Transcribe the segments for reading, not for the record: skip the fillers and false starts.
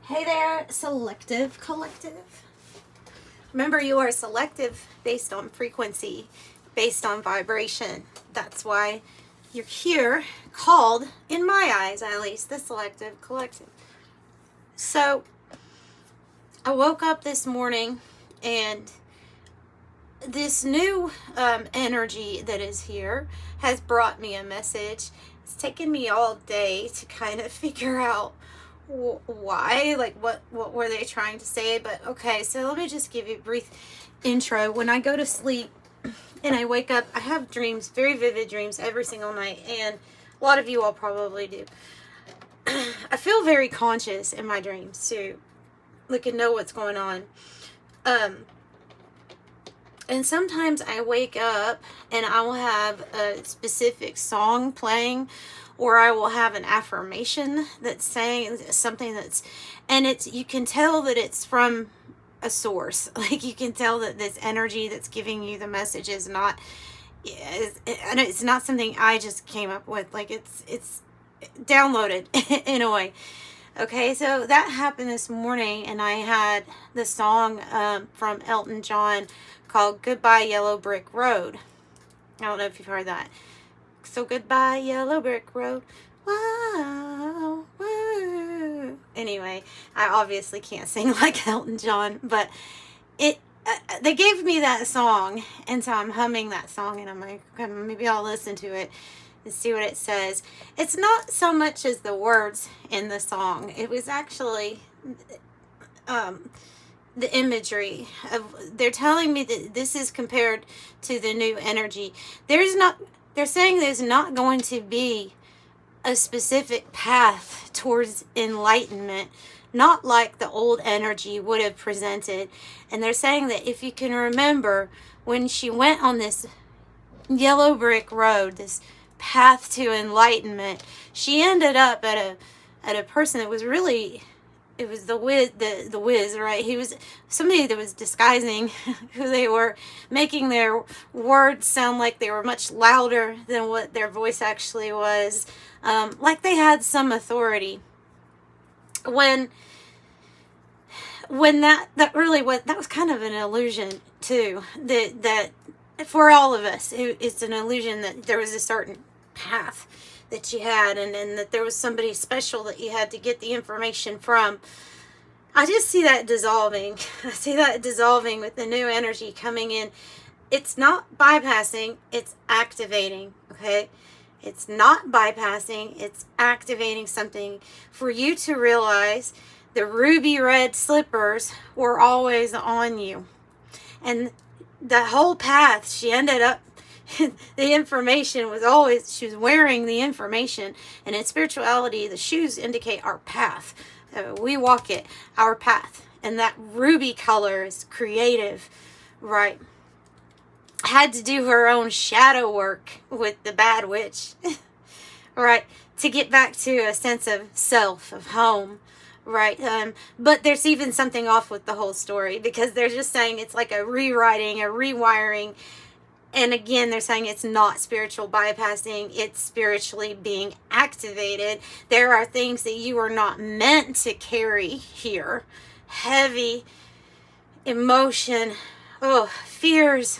Hey there, Selective Collective. Remember, you are selective based on frequency, based on vibration. That's why you're here, called, in my eyes at least, the Selective Collective. So, I woke up this morning and this new energy that is here has brought me a message. It's taken me all day to kind of figure out why, like what were they trying to say. But okay, so let me just give you a brief intro. When I go to sleep and I wake up, I have dreams, very vivid dreams every single night, and a lot of you all probably do. I feel very conscious in my dreams to look and know what's going on. And sometimes I wake up and I will have a specific song playing, or I will have an affirmation that's saying something and you can tell that it's from a source. Like, you can tell that this energy that's giving you the message is not, and it's not something I just came up with. Like, it's downloaded in a way. Okay, so that happened this morning, and I had the song from Elton John called Goodbye Yellow Brick Road. I don't know if you've heard that. So goodbye Yellow Brick Road. Wow, wow. Anyway, I obviously can't sing like Elton John, but they gave me that song, and so I'm humming that song, and I'm like, okay, maybe I'll listen to it and see what it says. It's not so much as the words in the song. It was actually the imagery of, they're telling me that this is compared to the new energy. They're saying there's not going to be a specific path towards enlightenment, not like the old energy would have presented. And they're saying that if you can remember, when she went on this yellow brick road, this path to enlightenment, she ended up at a person that was really, it was the whiz, right? He was somebody that was disguising who they were, making their words sound like they were much louder than what their voice actually was, like they had some authority. When that was kind of an illusion too, that for all of us, it's an illusion that there was a certain path that you had, and that there was somebody special that you had to get the information from. I just see that dissolving. I see that dissolving with the new energy coming in. It's not bypassing, it's activating, okay? It's not bypassing, it's activating something for you to realize the ruby red slippers were always on you. And the whole path, she ended up, the information was always, she was wearing the information. And in spirituality, the shoes indicate our path. We walk it, our path. And that ruby color is creative, right? Had to do her own shadow work with the bad witch, right? To get back to a sense of self, of home, right? But there's even something off with the whole story, because they're just saying it's like a rewriting, a rewiring. And again, they're saying it's not spiritual bypassing, it's spiritually being activated. There are things that you are not meant to carry here. Heavy emotion, fears,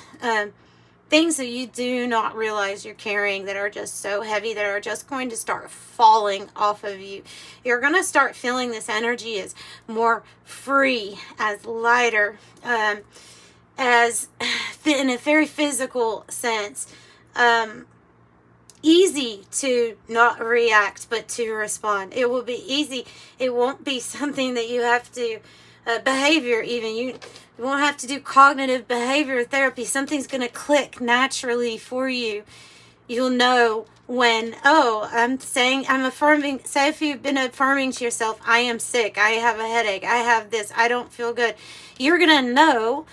things that you do not realize you're carrying, that are just so heavy, that are just going to start falling off of you. You're going to start feeling this energy as more free, as lighter, as in a very physical sense, easy to not react but to respond. It will be easy. It won't be something that you have to behavior, even you won't have to do cognitive behavior therapy. Something's going to click naturally for you. You'll know when, I'm affirming. Say if you've been affirming to yourself, I am sick, I have a headache, I have this, I don't feel good. You're going to know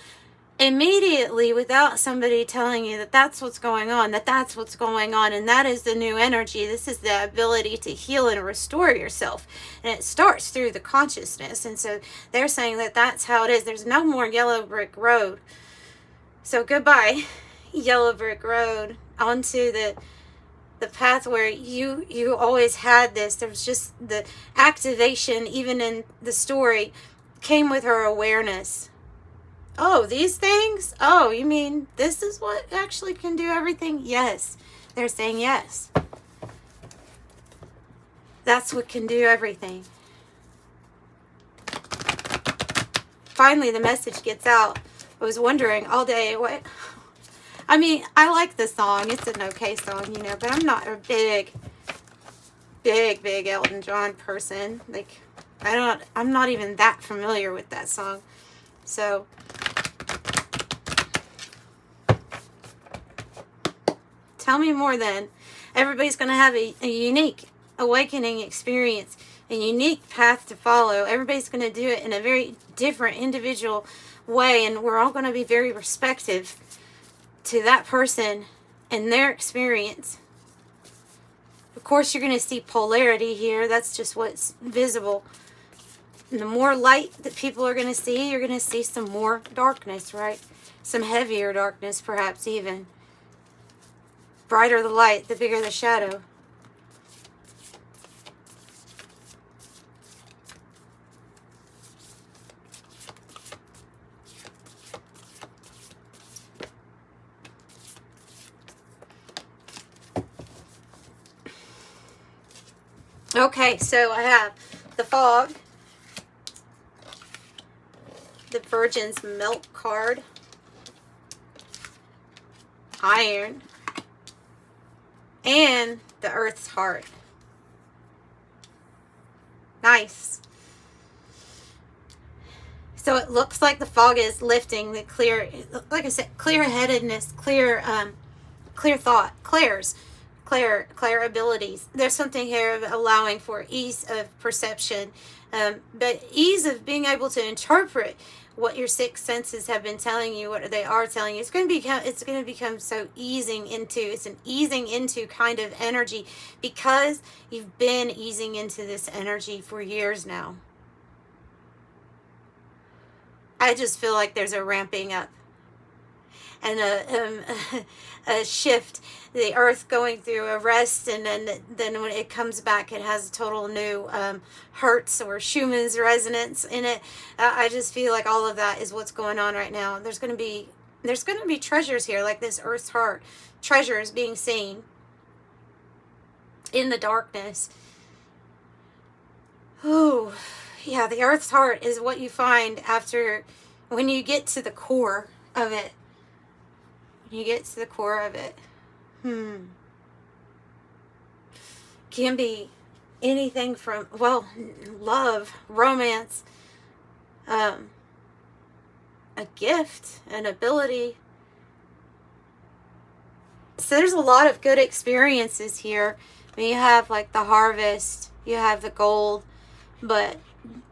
immediately, without somebody telling you, that that's what's going on, and that is the new energy. This is the ability to heal and restore yourself, and it starts through the consciousness. And so they're saying that that's how it is. There's no more yellow brick road. So goodbye yellow brick road, onto the the path where you always had this. There was just the activation, even in the story, came with her awareness. Oh, these things? Oh, you mean this is what actually can do everything? Yes. They're saying yes. That's what can do everything. Finally, the message gets out. I was wondering all day, what... I mean, I like the song. It's an okay song, you know, but I'm not a big Elton John person. Like, I'm not even that familiar with that song. So... tell me more then. Everybody's going to have a unique awakening experience, a unique path to follow. Everybody's going to do it in a very different individual way, and we're all going to be very respectful to that person and their experience. Of course, you're going to see polarity here. That's just what's visible. And the more light that people are going to see, you're going to see some more darkness, right? Some heavier darkness, perhaps even. Brighter the light, the bigger the shadow. Okay, so I have the fog, the Virgin's Milk card, iron, and the Earth's Heart. Nice. So it looks like the fog is lifting, the clear, like I said, clear-headedness, clear thought, clear abilities. There's something here of allowing for ease of perception, but ease of being able to interpret what your sixth senses have been telling you, what they are telling you. It's going to become so easing into. It's an easing into kind of energy, because you've been easing into this energy for years now. I just feel like there's a ramping up and a shift. The earth going through a rest, and then when it comes back, it has a total new Hertz or Schumann's resonance in it. I just feel like all of that is what's going on right now. There's going to be treasures here, like this Earth's Heart, treasures being seen in the darkness. Oh, yeah, the Earth's Heart is what you find after, when you get to the core of it. You get to the core of it. Can be anything from, well, love, romance, a gift, an ability. So there's a lot of good experiences here. I mean, you have like the harvest, you have the gold, but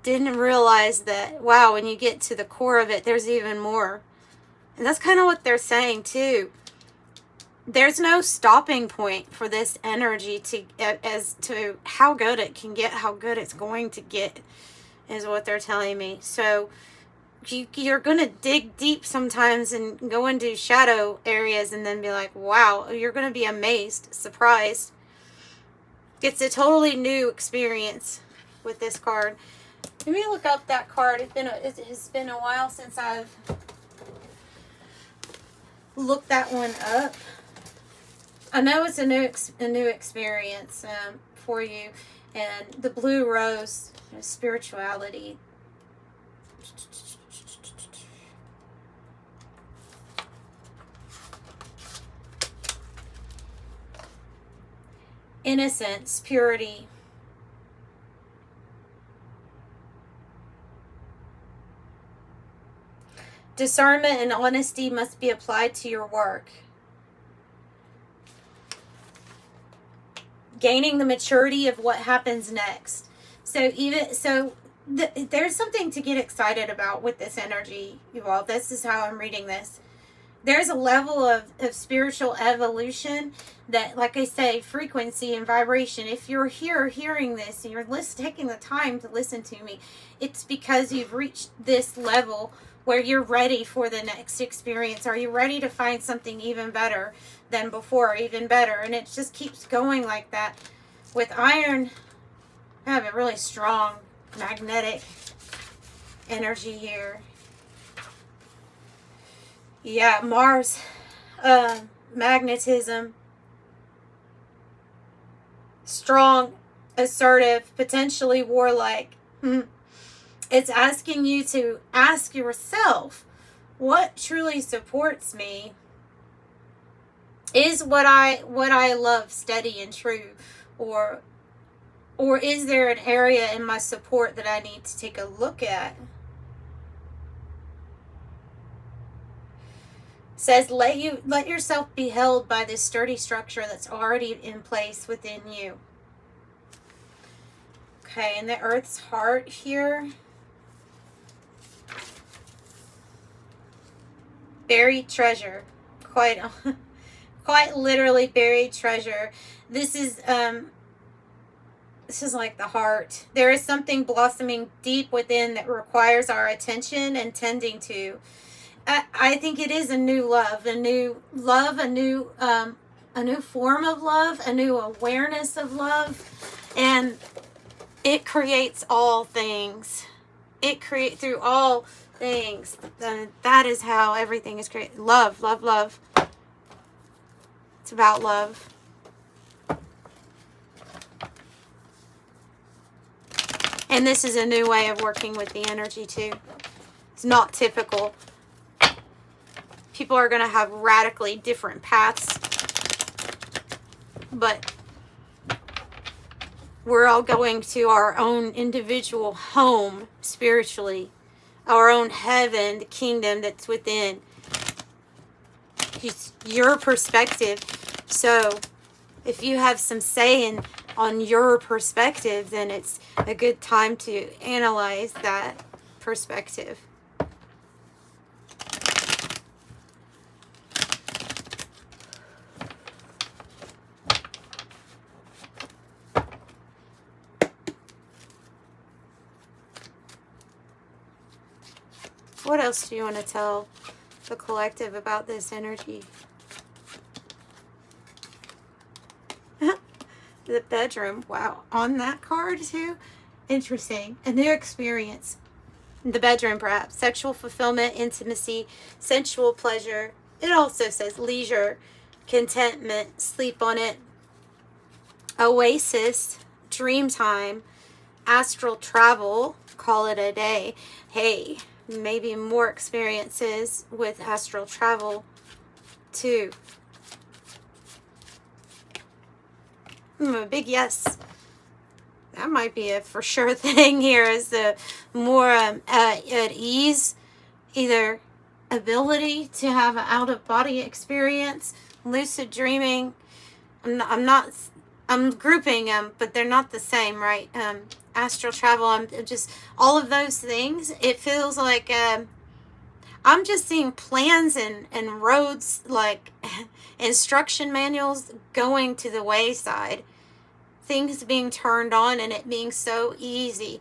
didn't realize that, wow, when you get to the core of it, there's even more. And that's kind of what they're saying too. There's no stopping point for this energy as to how good it can get, how good it's going to get, is what they're telling me. So you're going to dig deep sometimes and go into shadow areas and then be like, wow, you're going to be amazed, surprised. It's a totally new experience with this card. Let me look up that card. It has been a while since I've looked that one up. I know it's a new experience for you. And the blue rose, spirituality. Innocence, purity. Discernment and honesty must be applied to your work. Gaining the maturity of what happens next. There's something to get excited about with this energy, you all. This is how I'm reading this. There's a level of spiritual evolution that, like I say, frequency and vibration. If you're here hearing this and you're taking the time to listen to me, it's because you've reached this level where you're ready for the next experience. Are you ready to find something even better than before, even better? And it just keeps going like that. With iron, I have a really strong magnetic energy here. Yeah, Mars, magnetism, strong, assertive, potentially warlike. It's asking you to ask yourself, what truly supports me? Is what I love steady and true, or is there an area in my support that I need to take a look at? Says let yourself be held by this sturdy structure that's already in place within you. Okay, and the Earth's heart here. Buried treasure. Quite literally buried treasure. This is like the heart. There is something blossoming deep within that requires our attention and tending to. I think it is a new love, a new form of love, a new awareness of love, and it creates all things. It creates through all things. That is how everything is created. Love, love, love. It's about love. And this is a new way of working with the energy too. It's not typical. People are going to have radically different paths, but we're all going to our own individual home spiritually, our own heaven, the kingdom that's within. It's your perspective. So if you have some say on your perspective, then it's a good time to analyze that perspective. What else do you want to tell the collective about this energy? The bedroom. Wow. On that card too? Interesting. A new experience. The bedroom, perhaps. Sexual fulfillment, intimacy, sensual pleasure. It also says leisure, contentment, sleep on it. Oasis, dream time, astral travel, call it a day. Hey, maybe more experiences with astral travel too. A big yes. That might be a for sure thing here, is the more at ease, either ability to have an out-of-body experience, lucid dreaming. I'm grouping them, but they're not the same, right? Astral travel, I'm just, all of those things, it feels like I'm just seeing plans and roads, like instruction manuals going to the wayside. Things being turned on and it being so easy.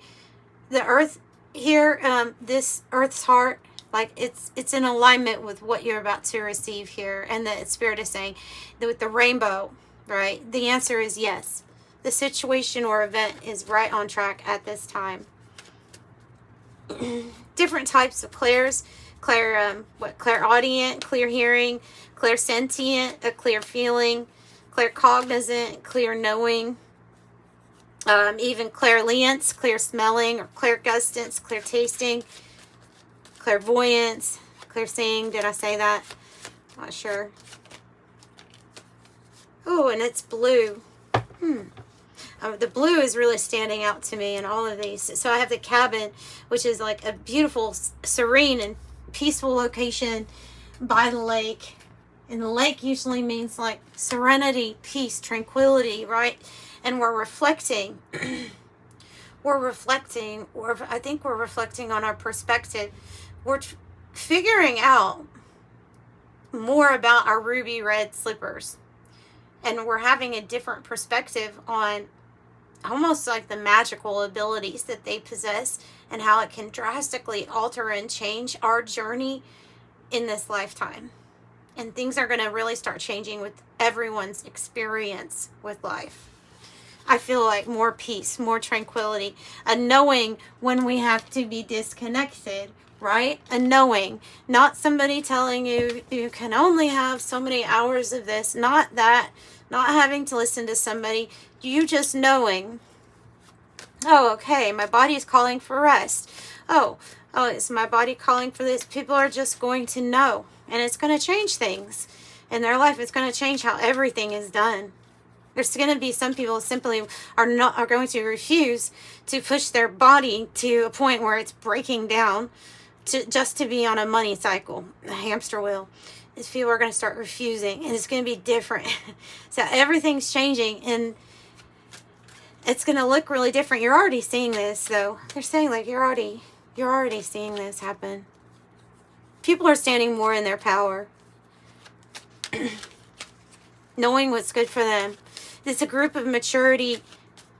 The earth here, this earth's heart, like it's in alignment with what you're about to receive here. And the spirit is saying that with the rainbow, right? The answer is yes. The situation or event is right on track at this time. Different types of clairs. Clairaudient, clear hearing, clairsentient, a clear feeling, claircognizant, clear knowing, even clairliance, clear smelling, or clairgustance, clear tasting, clairvoyance, clear seeing. Did I say that? Not sure. Oh, and it's blue. The blue is really standing out to me in all of these. So I have the cabin, which is like a beautiful, serene, and peaceful location by the lake. And the lake usually means like serenity, peace, tranquility, right? And we're reflecting. Or I think we're reflecting on our perspective. We're figuring out more about our ruby red slippers. And we're having a different perspective on almost like the magical abilities that they possess and how it can drastically alter and change our journey in this lifetime. And things are going to really start changing with everyone's experience with life. I feel like more peace, more tranquility, a knowing when we have to be disconnected, right? A knowing, not somebody telling you you can only have so many hours of this, not that, not having to listen to somebody, you just knowing, oh, okay, my body's calling for rest. Oh, is my body calling for this? People are just going to know, and it's going to change things in their life. It's going to change how everything is done. There's going to be some people simply are going to refuse to push their body to a point where it's breaking down just to be on a money cycle, a hamster wheel. These people are going to start refusing, and it's going to be different. So everything's changing, and it's going to look really different. You're already seeing this, though. They're saying like you're already seeing this happen. People are standing more in their power, knowing what's good for them. It's a group of maturity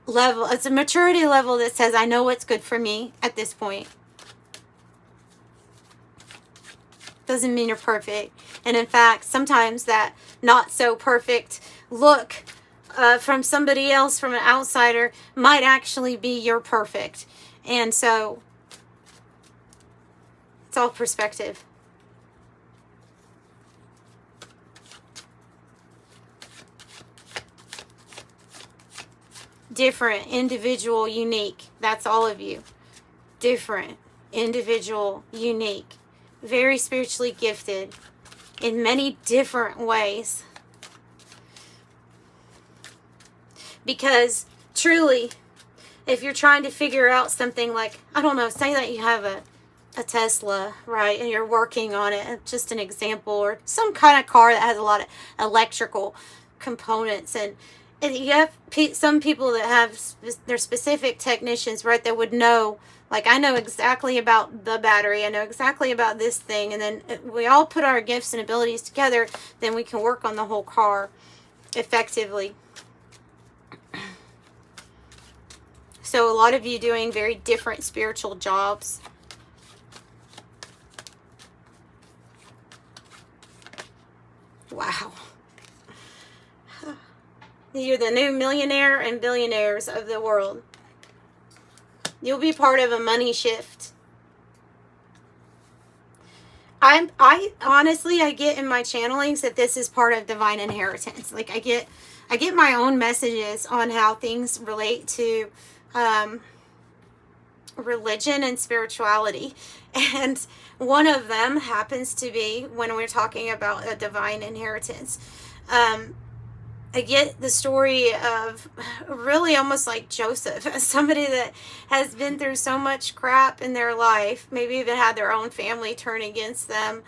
level. It's a maturity level that says, I know what's good for me at this point. Doesn't mean you're perfect. And in fact, sometimes that not so perfect look from somebody else, from an outsider, might actually be your perfect. And so it's all perspective. Different, individual, unique. That's all of you. Different, individual, unique. Very spiritually gifted in many different ways. Because truly, if you're trying to figure out something like, I don't know, say that you have a Tesla, right, and you're working on it, just an example, or some kind of car that has a lot of electrical components, and you have some people that have their specific technicians, right, that would know, like, I know exactly about the battery, I know exactly about this thing, and then we all put our gifts and abilities together, then we can work on the whole car effectively. So a lot of you doing very different spiritual jobs. Wow. You're the new millionaire and billionaires of the world. You'll be part of a money shift. I honestly, I get in my channelings that this is part of divine inheritance. Like I get my own messages on how things relate to religion and spirituality. And one of them happens to be when we're talking about a divine inheritance. I get the story of really almost like Joseph, as somebody that has been through so much crap in their life, maybe even had their own family turn against them,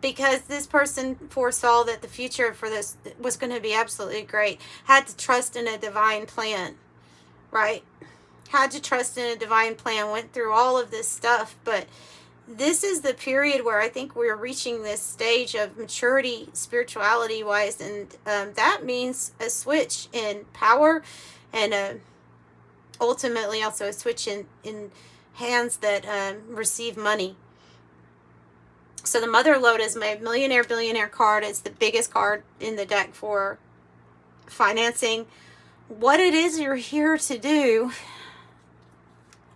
because this person foresaw that the future for this was going to be absolutely great, had to trust in a divine plan, right? Had to trust in a divine plan, went through all of this stuff, but this is the period where I think we're reaching this stage of maturity, spirituality wise, and that means a switch in power, and ultimately also a switch in hands that receive money. So the Mother Lode is my millionaire billionaire card. It's the biggest card in the deck for financing what it is you're here to do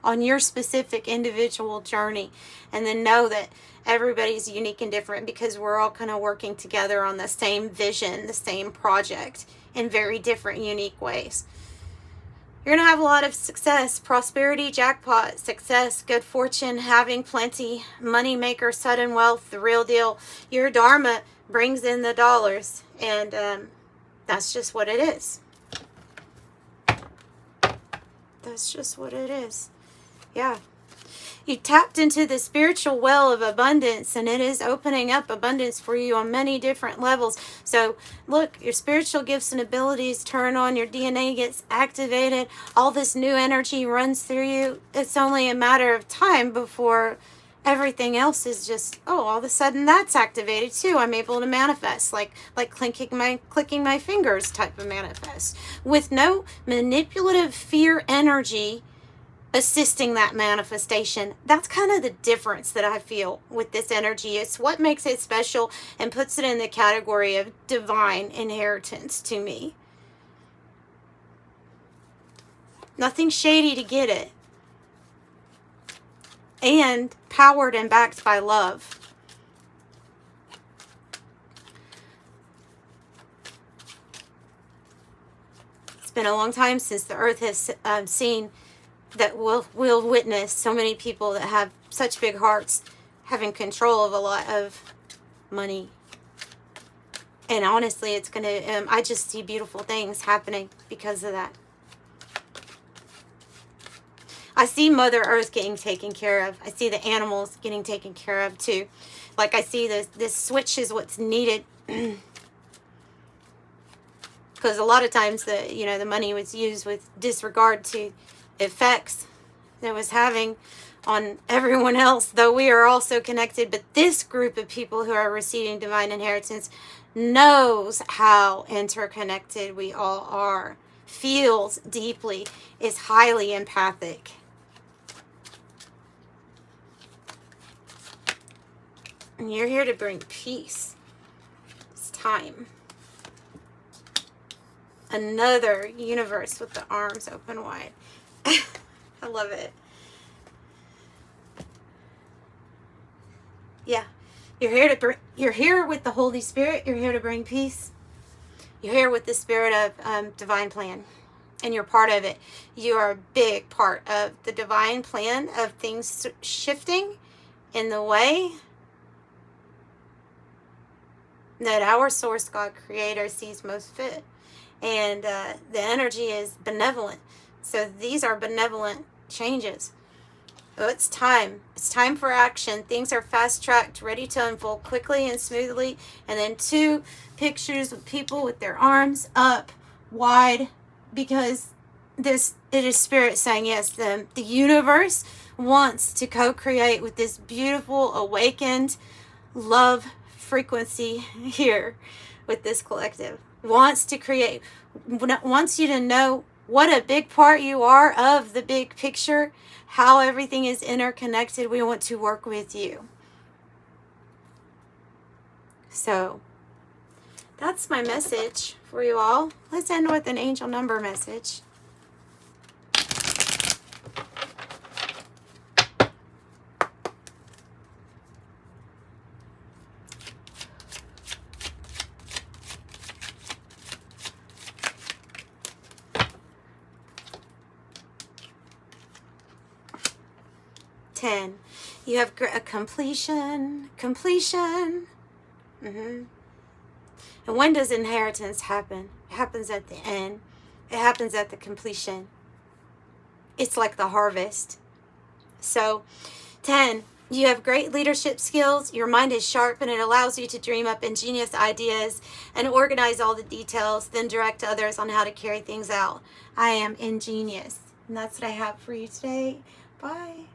on your specific individual journey. And then know that everybody's unique and different, because we're all kind of working together on the same vision, the same project, in very different, unique ways. You're going to have a lot of success, prosperity, jackpot, success, good fortune, having plenty, money maker, sudden wealth, the real deal. Your Dharma brings in the dollars, and that's just what it is. That's just what it is. Yeah. You tapped into the spiritual well of abundance, and it is opening up abundance for you on many different levels. So look, your spiritual gifts and abilities turn on, your DNA gets activated, all this new energy runs through you. It's only a matter of time before everything else is just, all of a sudden that's activated too. I'm able to manifest, like clicking my fingers type of manifest, with no manipulative fear energy assisting that manifestation. That's kind of the difference that I feel with this energy. It's what makes it special and puts it in the category of divine inheritance to me. Nothing shady to get it. And powered and backed by love. It's been a long time since the earth has seen that we'll witness so many people that have such big hearts having control of a lot of money. And honestly, it's going to, I just see beautiful things happening because of that. I see Mother Earth getting taken care of. I see the animals getting taken care of too. Like I see this switch is what's needed. Because a lot of times the money was used with disregard to effects that it was having on everyone else, though we are also connected. But this group of people who are receiving divine inheritance knows how interconnected we all are, feels deeply, is highly empathic. And you're here to bring peace. It's time. Another universe with the arms open wide. I love it. Yeah. You're here with the Holy Spirit. You're here to bring peace. You're here with the spirit of divine plan. And you're part of it. You are a big part of the divine plan of things shifting in the way that our source God creator sees most fit. And the energy is benevolent. So these are benevolent changes. Oh, it's time. It's time for action. Things are fast-tracked, ready to unfold quickly and smoothly. And then 2 pictures of people with their arms up wide, because it is spirit saying yes. The universe wants to co-create with this beautiful awakened love frequency here with this collective. Wants to create, wants you to know what a big part you are of the big picture, how everything is interconnected. We want to work with you. So that's my message for you all. Let's end with an angel number message. You have a completion. And when does inheritance happen? It happens at the end. It happens at the completion. It's like the harvest. So 10, you have great leadership skills. Your mind is sharp and it allows you to dream up ingenious ideas and organize all the details, then direct others on how to carry things out. I am ingenious. And that's what I have for you today. Bye.